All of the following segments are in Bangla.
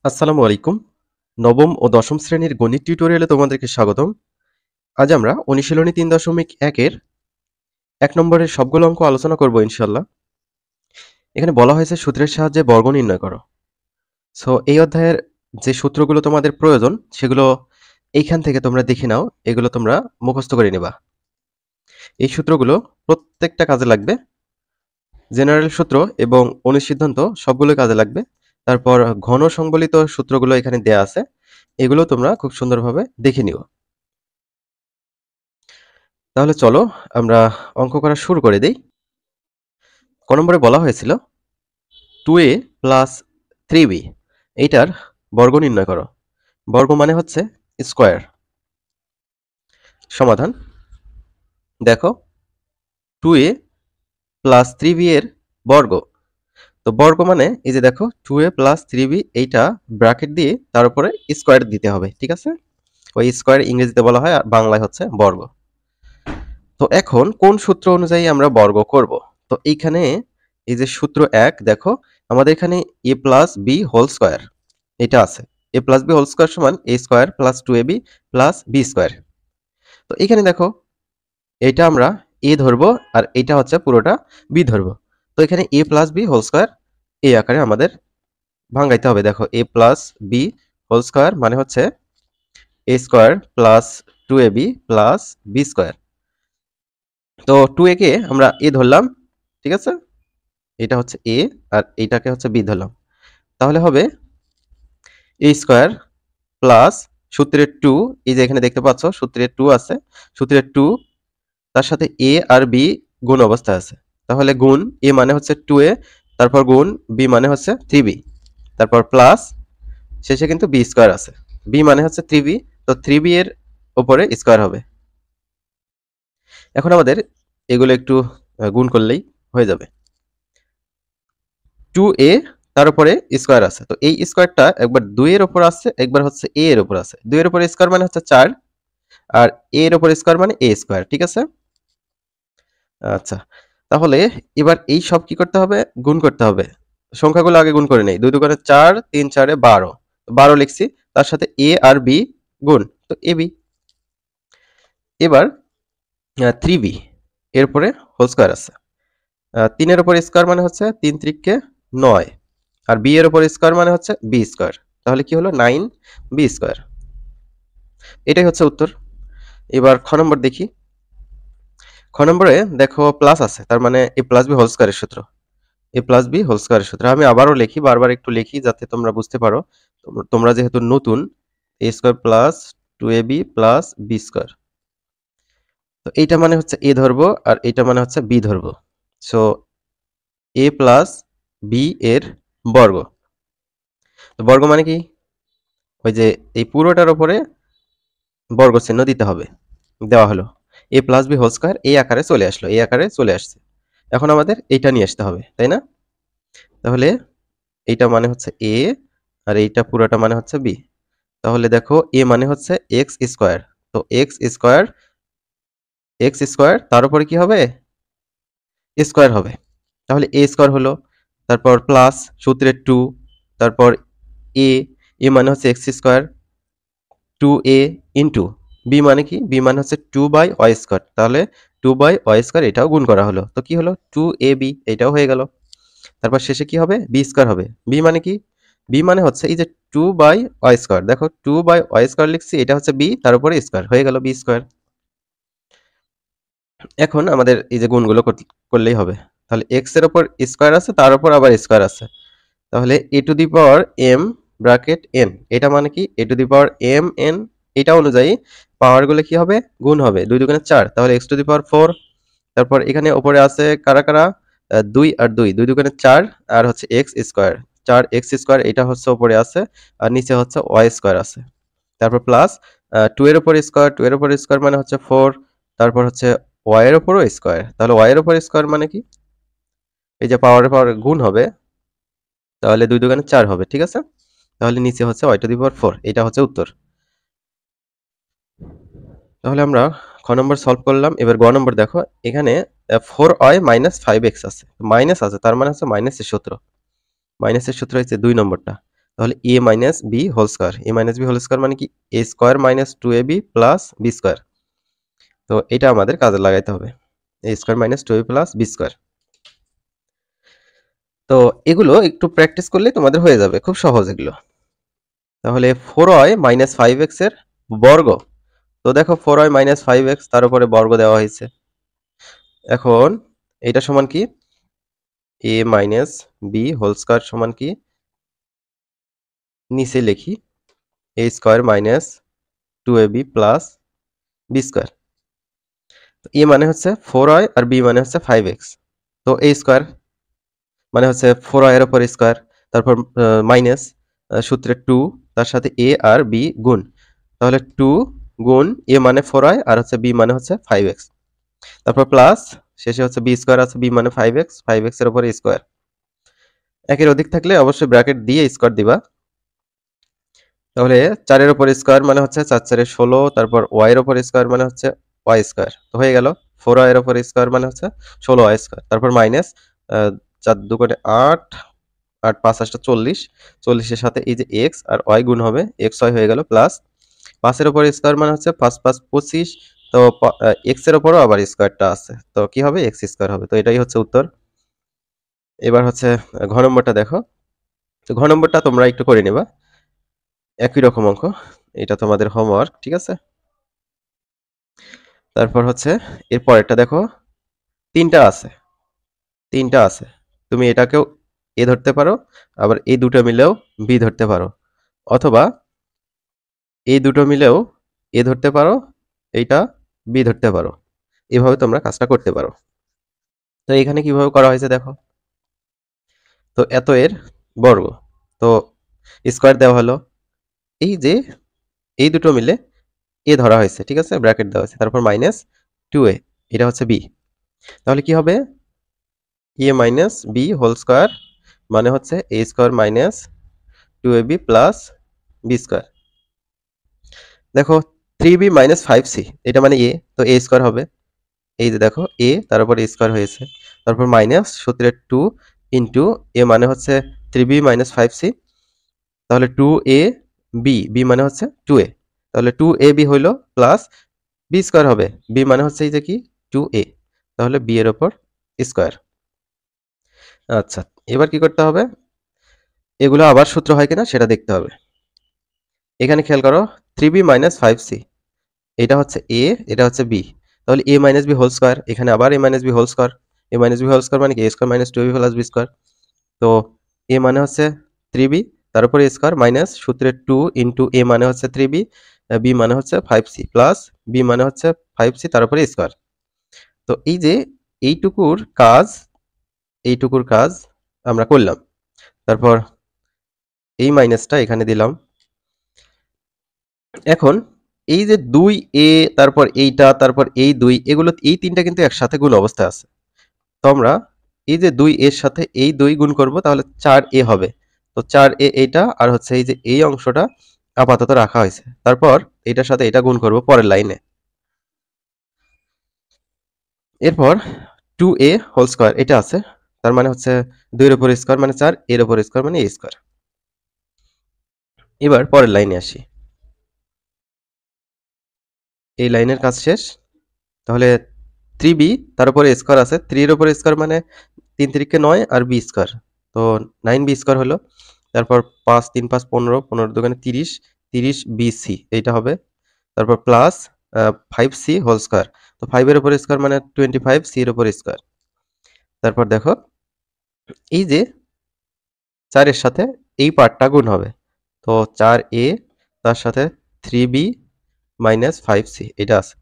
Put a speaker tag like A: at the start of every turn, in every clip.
A: আসসালামু আলাইকুম। নবম ও দশম শ্রেণীর গণিত টিউটোরিয়ালে তোমাদেরকে স্বাগতম। আজ আমরা অনুশীলনী ৩.১ এর ১ নম্বরের সবগুলো অঙ্ক আলোচনা করব ইনশাআল্লাহ। এখানে বলা হয়েছে সূত্রের সাহায্যে বর্গ নির্ণয় করো। সো এই অধ্যায়ের যে সূত্রগুলো তোমাদের প্রয়োজন সেগুলো এইখান থেকে তোমরা দেখে নাও, এগুলো তোমরা মুখস্থ করে নিবা। এই সূত্রগুলো প্রত্যেকটা কাজে লাগবে। জেনারেল সূত্র এবং অনুসিদ্ধান্ত সবগুলোই কাজে লাগবে। তারপর ঘন সংবলিত সূত্রগুলো এখানে দেয়া আছে, এগুলো তোমরা খুব সুন্দরভাবে দেখে নিও। তাহলে চলো আমরা অঙ্ক করা শুরু করে দেই। ক নম্বরে বলা হয়েছিল 2a প্লাস 3b এইটার বর্গ নির্ণয় করো। বর্গ মানে হচ্ছে স্কোয়ার। সমাধান দেখো 2a প্লাস 3b এর বর্গ। তো বর্গ মানে এই যে দেখো 2a প্লাস 3b এইটা ব্র্যাকেট দিয়ে তার উপরে স্কোয়ার দিতে হবে, ঠিক আছে? ওই স্কোয়ার ইংরেজিতে বলা হয় আর বাংলায় হচ্ছে বর্গ। তো এখন কোন সূত্র অনুযায়ী আমরা বর্গ করব? তো এইখানে এই যে সূত্র 1 দেখো আমাদের এখানে a plus b whole square এটা আছে। a plus b whole square সমান a square plus 2ab plus b square. তো এখানে দেখো এটা আমরা a ধরবো আর এটা হচ্ছে পুরোটা b ধরবো। তো এখানে a plus b whole square এই আকারে আমাদের ভাঙাইতে হবে। দেখো a plus b whole square মানে হচ্ছে a square plus 2ab plus b square. তো 2a কে আমরা a ধরলাম, ঠিক আছে? এটা হচ্ছে a আর এইটাকে হচ্ছে b ধরলাম। তাহলে হবে a স্কোয়ার প্লাস সূত্রের 2, এই যে এখানে দেখতে পাচ্ছ সূত্রের 2 আছে, সূত্রের 2 তার সাথে a আর b গুণ অবস্থায় আছে। তাহলে গুণ a মানে হচ্ছে 2a, তারপর গুণ b মানে হচ্ছে 3b, তারপর প্লাস শেষে কিন্তু b স্কোয়ার আছে। b মানে হচ্ছে 3b, তো 3b এর উপরে স্কোয়ার হবে। এখন আমাদের এগুলো একটু গুণ করলেই হয়ে যাবে। 2a তার উপরে স্কোয়ার আছে, তো এই স্কোয়ারটা একবার 2 এর উপর আছে, একবার হচ্ছে a এর উপর আছে। 2 এর উপর স্কোয়ার মানে হচ্ছে 4 আর a এর উপর স্কোয়ার মানে a স্কোয়ার, ঠিক আছে? আচ্ছা, তাহলে এবার এই সব কি করতে হবে? গুণ করতে হবে। সংখ্যাগুলো আগে গুণ করে নেই। 2 দুগুণে 4, 3 4 12, 12 লিখছি, তার সাথে a আর b গুণ, তো ab। এবার 3b এরপরে হোল স্কোয়ার আছে। 3 এর উপর স্কোয়ার মানে হচ্ছে 3 3 9 আর b এর উপর স্কোয়ার মানে হচ্ছে b স্কোয়ার। তাহলে কি হলো 9b স্কোয়ার। এটাই হচ্ছে উত্তর। এবার খ নম্বর দেখি। খ নম্বরে দেখো প্লাস আছে, তার মানে a প্লাস b হোল স্কোয়ারের সূত্র। a প্লাস b হোল স্কোয়ারের সূত্র আমি আবারও লিখি, বারবার একটু লিখি যাতে তোমরা বুঝতে পারো। তোমরা যেহেতু নতুন, a square plus 2ab plus b square. তো এইটা মানে হচ্ছে a ধরবো আর এইটা মানে হচ্ছে b ধরবো। সো a প্লাস b এর বর্গ। তো বর্গ মানে কি? ওই যে এই পুরোটার উপরে বর্গ চিহ্ন দিতে হবে। দেওয়া হলো a plus b whole square, এই আকারে চলে আসলো, এই আকারে চলে আসছে। এখন আমাদের এইটা নিয়ে আসতে হবে, তাই না? তাহলে এইটা মানে হচ্ছে a আর এইটা পুরোটা মানে হচ্ছে b। তাহলে দেখো a মানে হচ্ছে x স্কোয়ার, তো x স্কোয়ার তার উপরে কি হবে? স্কোয়ার হবে। তাহলে a স্কোয়ার হলো, তারপর প্লাস সূত্রের 2, তারপর a মানে হচ্ছে x square 2a into b মানে কি? b মানে হচ্ছে 2/y স্কোয়ার। তাহলে 2/y স্কোয়ার এটাও গুণ করা হলো, তো কি হলো 2ab, এটাও হয়ে গেল। তারপর শেষে কি হবে? b স্কোয়ার হবে। b মানে কি? b মানে হচ্ছে এই যে 2/y স্কোয়ার, দেখো 2/y স্কোয়ার লিখছি, এটা হচ্ছে b তার উপরে স্কোয়ার, হয়ে গেল b স্কোয়ার। এখন আমাদের এই যে গুণগুলো করলেই হবে। তাহলে x এর উপর স্কোয়ার আছে, তার উপর আবার স্কোয়ার আছে। তাহলে a to the power m bracket n, এটা মানে কি? a to the power m n, এটা অনুযায়ী পাওয়ারগুলো কি হবে? গুণ হবে। 2 দুগুণে 4, তাহলে x টু দি পাওয়ার 4। তারপর এখানে উপরে আছে কারা কারা? 2 আর 2, 2 দুগুণে 4 আর হচ্ছে x স্কোয়ার, 4x স্কোয়ার, এটা হচ্ছে উপরে আছে আর নিচে হচ্ছে y স্কোয়ার আছে। তারপর প্লাস 2 এর উপর স্কোয়ার, 2 এর উপর স্কোয়ার মানে হচ্ছে 4, তারপর হচ্ছে y এর উপরও স্কোয়ার। তাহলে y এর উপর স্কোয়ার মানে কি? এই যে পাওয়ারের পাওয়ার গুণ হবে, তাহলে 2 দুগুণে 4 হবে, ঠিক আছে? তাহলে নিচে হচ্ছে y টু দি পাওয়ার 4, এটা হচ্ছে উত্তর। তাহলে আমরা খ নম্বর সলভ করলাম। এবার গ নম্বর দেখো, এখানে 4y মাইনাস 5x আছে, মাইনাস আছে তার মানে হচ্ছে মাইনাসের সূত্র। মাইনাসের সূত্র হচ্ছে 2 নম্বরটা। তাহলে a minus b whole square, a minus b whole square মানে কি a square minus 2ab plus b square. তো এটা আমাদের কাজে লাগাইতে হবে, a square minus 2ab plus b square. তো এগুলো একটু প্র্যাকটিস করলে তোমাদের হয়ে যাবে, খুব সহজ এগুলো। তাহলে 4y মাইনাস 5x এর বর্গ। তো দেখো 4y মাইনাস 5x তার উপরে বর্গ দেওয়া হয়েছে। এখন এটা সমান কি a minus b whole square সমান কি, নিচে লিখি a square minus 2ab plus b square. a মানে হচ্ছে 4y আর b মানে হচ্ছে 5x। তো a স্কয়ার মানে হচ্ছে 4y এর উপর স্কয়ার, তারপর মাইনাস সূত্রে 2, তার সাথে a আর b গুণ। তাহলে 2 গুণ a মানে 4y আর হচ্ছে b মানে হচ্ছে 5x, তারপর প্লাস শেষে হচ্ছে b স্কয়ার আছে, b মানে 5x, 5x এর উপর স্কয়ার। একের অধিক থাকলে অবশ্যই ব্র্যাকেট দিয়ে স্কয়ার দিবা। তাহলে 4 এর উপর স্কয়ার মানে হচ্ছে 4 4 16, তারপর y এর উপর স্কয়ার মানে হচ্ছে y স্কয়ার। তো হয়ে গেল 4y এর উপর স্কয়ার মানে হচ্ছে 16y স্কয়ার, তারপর মাইনাস 4 2 করে 8, 8 5 8 40, 40 এর সাথে এই যে x আর y গুণ হবে, xy হয়ে গেল প্লাস 5 এর উপর স্কয়ার মানে হচ্ছে 5 5 25। তো x এর উপরও আবার স্কয়ারটা আছে, তো কি হবে x স্কয়ার হবে। তো এটাই হচ্ছে উত্তর। এবার হচ্ছে ঘ নম্বরটা দেখো। তো ঘ নম্বরটা তোমরা একটু করে নিবা, একই রকম অঙ্ক, এটা তোমাদের হোমওয়ার্ক, ঠিক আছে। তারপর হচ্ছে এর পরেরটা দেখো, তিনটা আছে, তিনটা আছে। তুমি এটাকেও এ ধরতে পারো, আবার এই দুটো মিলেও বি ধরতে পারো, অথবা এই দুটো মিলেও এ ধরতে পারো, এইটা বি ধরতে পারো। এভাবে তোমরা কাজটা করতে পারো। তো এখানে কিভাবে করা হয়েছে দেখো। তো এত এর বর্গ, তো স্কয়ার দেওয়া হলো, এই যে এই দুটো মিলে এ ধরা হয়েছে, ঠিক আছে, ব্র্যাকেট দেওয়া হয়েছে, তারপর মাইনাস 2a, এটা হচ্ছে বি। তাহলে কি হবে a minus b whole square মানে হচ্ছে a square minus 2ab plus b square. দেখো 3b মাইনাস 5c, এটা মানে a, তো a স্কয়ার হবে, এই যে দেখো a তার উপর a স্কয়ার হয়েছে, তারপর মাইনাস সূত্রে 2 ইনটু a মানে হচ্ছে 3b মাইনাস 5c, তাহলে 2a b, b মানে হচ্ছে 2a, তাহলে 2ab হইলো প্লাস b স্কয়ার হবে, b মানে হচ্ছে এই যে কি 2a, তাহলে b এর উপর স্কয়ার। আচ্ছা, এবার কি করতে হবে, এগুলো আবার সূত্র হয় কিনা সেটা দেখতে হবে। এখানে খেয়াল করো 3b মাইনাস 5c, এটা হচ্ছে a, এটা হচ্ছে b, তাহলে a minus b whole square, এখানে আবার a minus b whole square, a minus b whole square মানে কি a square minus 2ab plus b square. তো a মানে হচ্ছে 3b, তার উপরে স্কয়ার মাইনাস সূত্রে 2 ইনটু a মানে হচ্ছে 3b, b মানে হচ্ছে 5c প্লাস b মানে হচ্ছে 5c তার উপরে স্কয়ার। তো এই যে এইটুকুর কাজ, এইটুকুর কাজ আমরা করলাম, তারপর এই মাইনাসটা এখানে দিলাম। এখন এই যে 2a, তারপর এইটা, তারপর এই 2, এগুলো এই তিনটা কিন্তু একসাথে গুণ অবস্থায় আছে। তো আমরা এই যে 2 এর সাথে এই 2 গুণ করব, তাহলে 4a হবে। তো 4a এইটা, আর হচ্ছে এই যে এই অংশটা আপাতত রাখা হয়েছে, তারপর এটার সাথে এটা গুণ করব পরের লাইনে। এরপর 2a হোল স্কয়ার এটা আছে, তার মানে হচ্ছে 2 এর উপর স্কয়ার মানে 4, এর উপর স্কয়ার মানে a স্কয়ার। এবার পরের লাইনে আসি, এই লাইনের কাজ শেষ। তাহলে 3b তার উপরে স্কয়ার আছে, 3 এর উপর স্কয়ার মানে 3 3 9 আর b স্কয়ার, তো 9b স্কয়ার হলো। তারপর 5 3 5 15, 15 দোকানে 30, 30 bc এইটা হবে। তারপর প্লাস 5c হোল স্কয়ার, তো 5 এর উপর স্কয়ার মানে 25, c এর উপর স্কয়ার। তারপর দেখো এই যে 4 এর সাথে এই পার্টটা গুণ হবে, তো 4a তার সাথে 3b মাইনাস 5c এটা আছে,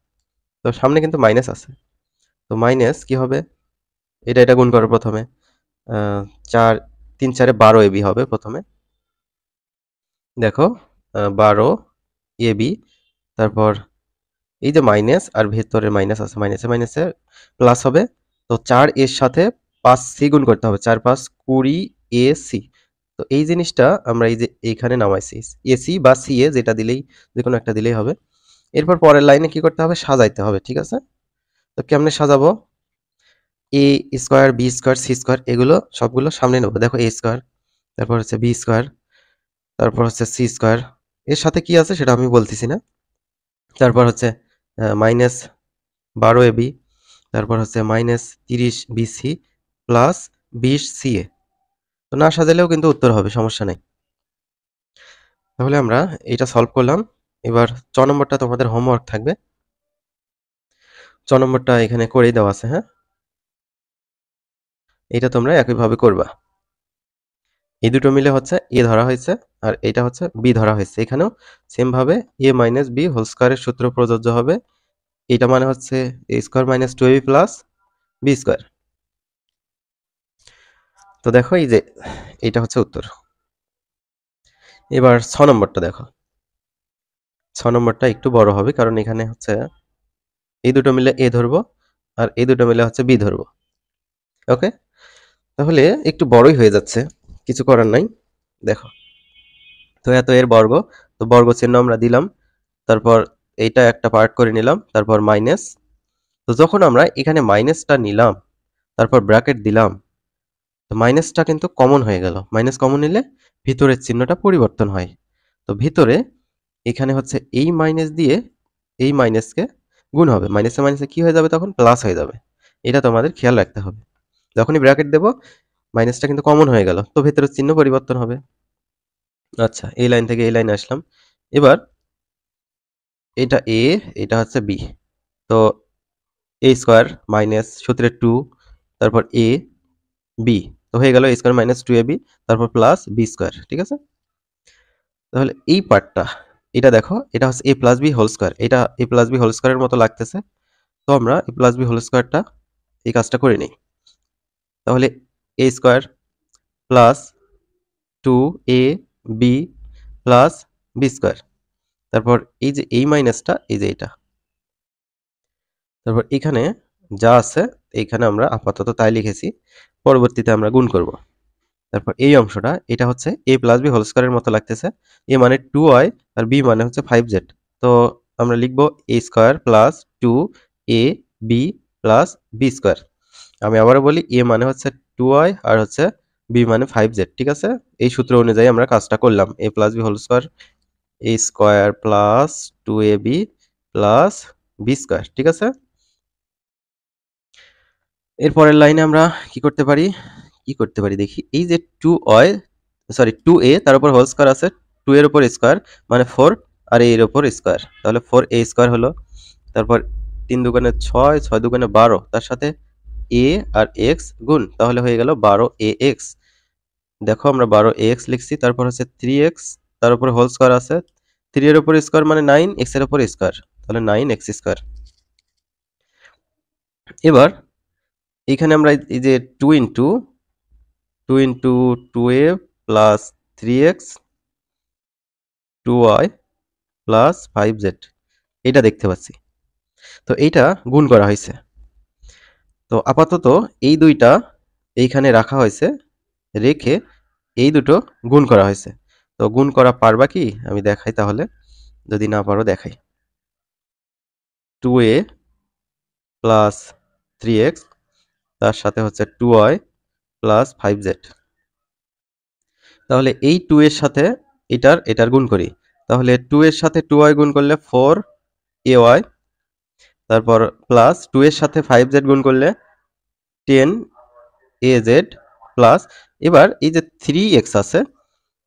A: তো সামনে কিন্তু মাইনাস আছে, তো মাইনাস কি হবে, এটা গুণ করো প্রথমে। 4 3 4 12ab হবে প্রথমে, দেখো 12 ab, তারপর এই যে মাইনাস আর ভেতরে মাইনাস আছে, মাইনাসে মাইনাসে প্লাস হবে। তো 4 এর সাথে 5c গুণ করতে হবে, 4 5 20 ac। তো এই জিনিসটা আমরা এই যে এইখানে নামাইছি, ac বা ca যেটা দিলেই, যে কোনো একটা দিলেই হবে। এরপর পরের লাইনে কি করতে হবে, সাজাইতে হবে, ঠিক আছে। তো কেমনে সাজাবো, a square b square c square এগুলো সবগুলো সামনে নেব। দেখো a স্কয়ার, তারপর হচ্ছে b স্কয়ার, তারপর হচ্ছে সি স্কোয়ার, এর সাথে কি আছে সেটা আমি বলতেছি না। তারপর হচ্ছে মাইনাস 12ab, তারপর হচ্ছে মাইনাস 30bc প্লাস 20ca। তো না সাজালেও কিন্তু উত্তর হবে, সমস্যা নেই। তাহলে আমরা এটা সলভ করলাম। এবার চ নম্বরটা তোমাদের হোমওয়ার্ক থাকবে। চ নম্বরটা এখানে করেই দেওয়া আছে, হ্যাঁ, এটা তোমরা একইভাবে করবা। এই দুটো মিলে হচ্ছে এ ধরা হয়েছে আর এটা হচ্ছে বি ধরা হয়েছে। এখানেও সেম ভাবে এ মাইনাস বি হোল স্কোয়ারের সূত্র প্রযোজ্য হবে। এটা মানে হচ্ছে a square minus 2ab plus b square. তো দেখো এই যে এটা হচ্ছে উত্তর। এবার 6 নম্বরটা দেখো। 6 নম্বরটা একটু বড় হবে, কারণ এখানে হচ্ছে এই দুটো মিলে এ ধরবো আর এই দুটো মিলে হচ্ছে বি ধরবো। ওকে, তাহলে একটু বড়ই হয়ে যাচ্ছে, কিছু করার নাই। দেখো, তো এত এর বর্গ, তো বর্গ চিহ্ন আমরা দিলাম, তারপর এইটা একটা পার্ট করে নিলাম, তারপর মাইনাস। তো যখন আমরা এখানে মাইনাসটা নিলাম, তারপর ব্র্যাকেট দিলাম, তো মাইনাসটা কিন্তু কমন হয়ে গেল। মাইনাস কমন নিলে ভিতরের চিহ্নটা পরিবর্তন হয়। তো ভিতরে এখানে হচ্ছে এই মাইনাস দিয়ে এই মাইনাসকে গুণ হবে, মাইনাসে মাইনাসে কি হয়ে যাবে, তখন প্লাস হয়ে যাবে। এটা তোমাদের খেয়াল রাখতে হবে। যখনই ব্র্যাকেট দেব, মাইনাসটা কিন্তু কমন হয়ে গেল, তো ভেতরের চিহ্ন পরিবর্তন হবে। আচ্ছা, এই লাইন থেকে এই লাইনে আসলাম। এবার এটা এ, এটা হচ্ছে বি। তো এ স্কোয়ার মাইনাস সূত্রের 2, তারপর এ বি, তো হয়ে গেল এ স্কোয়ার মাইনাস 2ab, তারপর প্লাস বি স্কোয়ার। ঠিক আছে, তাহলে এই পার্টটা, এটা দেখো, এটা হচ্ছে এ প্লাস বি হোল স্কোয়ার, এটা এ প্লাস বি হোল স্কোয়ারের মতো লাগতেছে। তো আমরা এ প্লাস বি হোল স্কোয়ারটা এই কাজটা করে নিই। তাহলে a square plus 2ab plus b square, তারপর এই যে এই মাইনাসটা, এই যে এটা, তারপর এখানে যা আছে এইখানে আমরা আপাতত তাই লিখেছি, পরবর্তীতে আমরা গুণ করব। তারপর এই অংশটা, এটা হচ্ছে a প্লাস বি হোল স্কোয়ারের মতো লাগতেছে। a মানে 2y আর b মানে হচ্ছে 5z। তো আমরা লিখব a square plus 2ab plus b square. আমি আবারও বলি, a মানে হচ্ছে 2y আর হচ্ছে b মানে 5z। ঠিক আছে, এই সূত্র অনুযায়ী আমরা কাজটা করলাম। a plus b whole square, a square plus 2ab plus b square. ঠিক আছে, এরপরের লাইনে আমরা কি করতে পারি, দেখি। এই যে 2a তার উপর হোল স্কোয়ার আছে, 2 এর উপর স্কোয়ার মানে 4 আর এর উপর স্কোয়ার, তাহলে 4a স্কোয়ার হলো। তারপর 3 দুগুণে 6, 6 দুগুণে 12, তার সাথে a আর x গুণ, তাহলে হয়ে গেল 12ax। দেখো আমরা 12ax লিখছি, তারপর হচ্ছে 3x, তার উপর হোল স্কোয়ার আছে, 3 এর উপর স্কোয়ার মানে 9, x এর উপর স্কোয়ার, তাহলে 9x স্কোয়ার। এবার এখানে আমরা এই যে 2 into 2a plus 3x 2y plus 5z, এটা দেখতে পাচ্ছি। তো এইটা গুণ করা হয়েছে। তো আপাতত এই দুইটা এইখানে রাখা হয়েছে, রেখে এই দুটো গুণ করা হয়েছে। তো গুণ করা পারবা কি, আমি দেখাই তাহলে, যদি না পারো দেখাই। 2a প্লাস 3x তার সাথে হচ্ছে 2y প্লাস 5z। তাহলে এই 2 এর সাথে এটার গুণ করি, তাহলে 2 এর সাথে 2y গুণ করলে 4ay, তারপর প্লাস 2 এর সাথে 5z গুণ করলে 10az প্লাস, এবার এই যে 3x আছে,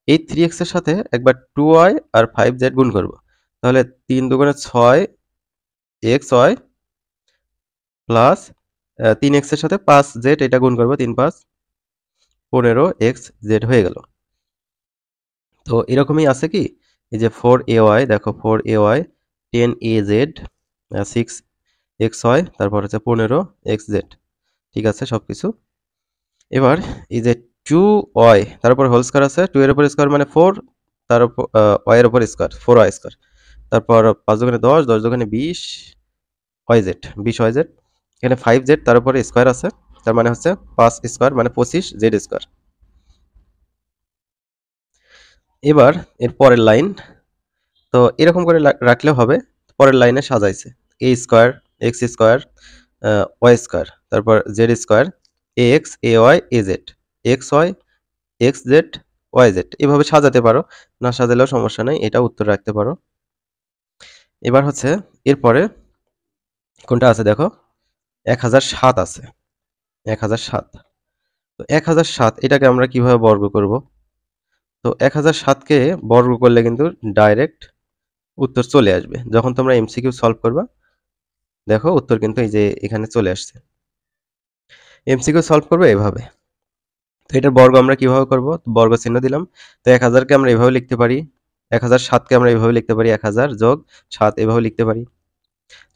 A: এই 3x এর সাথে একবার 2y আর 5z গুণ করব, তাহলে 3 দুগুণে 6xy প্লাস 3x এর সাথে 5z এটা গুণ করব, 3 5 15xz হয়ে গেল। তো এরকমই আছে কি, এই যে 4ay, দেখো 4ay 10az 6xy, তারপর হচ্ছে 15xz। ঠিক আছে সবকিছু। এবার এই যে 2y তার উপর হোল স্কোয়ার আছে, 2 এর উপর স্কোয়ার মানে 4, তার উপর y এর উপর স্কোয়ার 4y স্কোয়ার, তারপর 5 দুগুণে 10, 10 দুগুণে 20 yz, 20yz। এখানে 5z তার উপরে স্কোয়ার আছে, তার মানে হচ্ছে 5 স্কোয়ার মানে 25z স্কোয়ার। এবার এর পরের লাইন, তো এরকম করে রাখলেও হবে। পরের লাইনে সাজাইছে a square x square y square, তারপর z square ax ay az xy xz YZ এভাবে সাজাতে পারো, না সাজালেও সমস্যা নাই, এটা উত্তর রাখতে পারো। এবার হচ্ছে এরপরে কোনটা আছে দেখো, 1007 আছে, 1007। তো 1007 এটাকে আমরা কিভাবে বর্গ করব? তো 1007কে বর্গ করলে কিন্তু ডাইরেক্ট উত্তর চলে আসবে। যখন তোমরা এমসিকিউ সলভ করবা, দেখো উত্তর কিন্তু এই যে এখানে চলে আসছে। এমসিকিউ সলভ করবে এভাবে। তো এটার বর্গ আমরা কিভাবে করব? বর্গ চিহ্ন দিলাম। তো 1000কে আমরা এভাবে লিখতে পারি, 1007কে আমরা এভাবে লিখতে পারি, 1000 যোগ 7 এভাবে লিখতে পারি।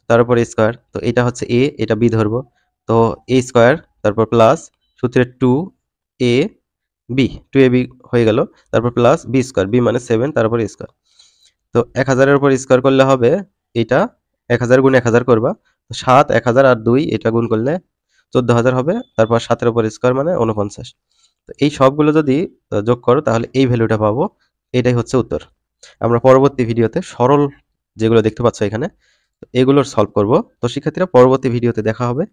A: তার উপরে স্কয়ার, তো এটা হচ্ছে এ, এটা বি ধরবো। তো এ স্কয়ার, তারপর প্লাস সূত্রের 2 এ বি, 2ab হয়ে গেল। তারপর প্লাস বি স্কয়ার, বি মানে 7, তার উপর স্কয়ার। তো 1000 এর উপর স্কয়ার করলে হবে এটা 1000 গুণ 1000 করবা। তো 7, 1000 আর 2 এটা গুণ করলে 14000 হবে। তারপর 7 এর উপর স্কয়ার মানে 49। তো এই সবগুলো যদি যোগ করো তাহলে এই ভ্যালুটা পাবো। এটাই হচ্ছে উত্তর। আমরা পরবর্তী ভিডিওতে সরল যেগুলো দেখতে পাচ্ছ এখানে, এগুলোর সলভ করব। তো শিক্ষার্থীরা পরবর্তী ভিডিওতে দেখা হবে।